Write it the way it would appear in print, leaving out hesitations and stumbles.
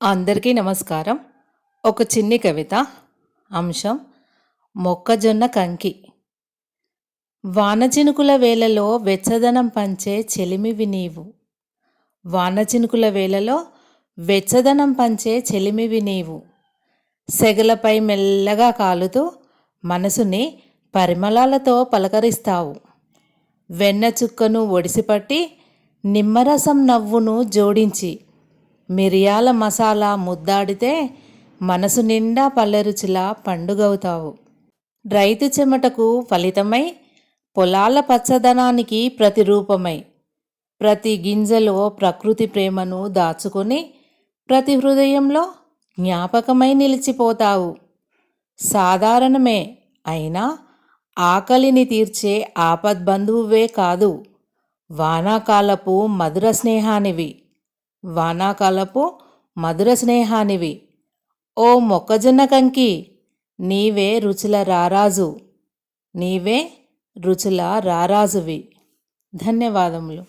అందరికీ నమస్కారం. ఒక చిన్ని కవిత. అంశం మొక్కజొన్న కంకి. వానచినుకుల వేళలో వెచ్చదనం పంచే చెలిమివి నీవు. వానచినుకుల వేళలో వెచ్చదనం పంచే చెలిమివి నీవు. సెగలపై మెల్లగా కాలుతూ మనసుని పరిమళాలతో పలకరిస్తావు. వెన్న చుక్కను ఒడిసిపట్టి నిమ్మరసం నవ్వును జోడించి మిరియాల మసాలా ముద్దాడితే మనసు నిండా పల్లెరుచిలా పండుగవుతావు. రైతు చెమటకు ఫలితమై పొలాల పచ్చదనానికి ప్రతిరూపమై ప్రతి గింజలో ప్రకృతి ప్రేమను దాచుకొని ప్రతి హృదయంలో జ్ఞాపకమై నిలిచిపోతావు. సాధారణమే అయినా ఆకలిని తీర్చే ఆపద్బంధువువే కాదు, వానాకాలపు మధుర స్నేహానివి. వానాకాలపు మధుర స్నేహానివి. ఓ మొక్కజొన్న కంకి, నీవే రుచుల రారాజు. నీవే రుచుల రారాజువి. ధన్యవాదములు.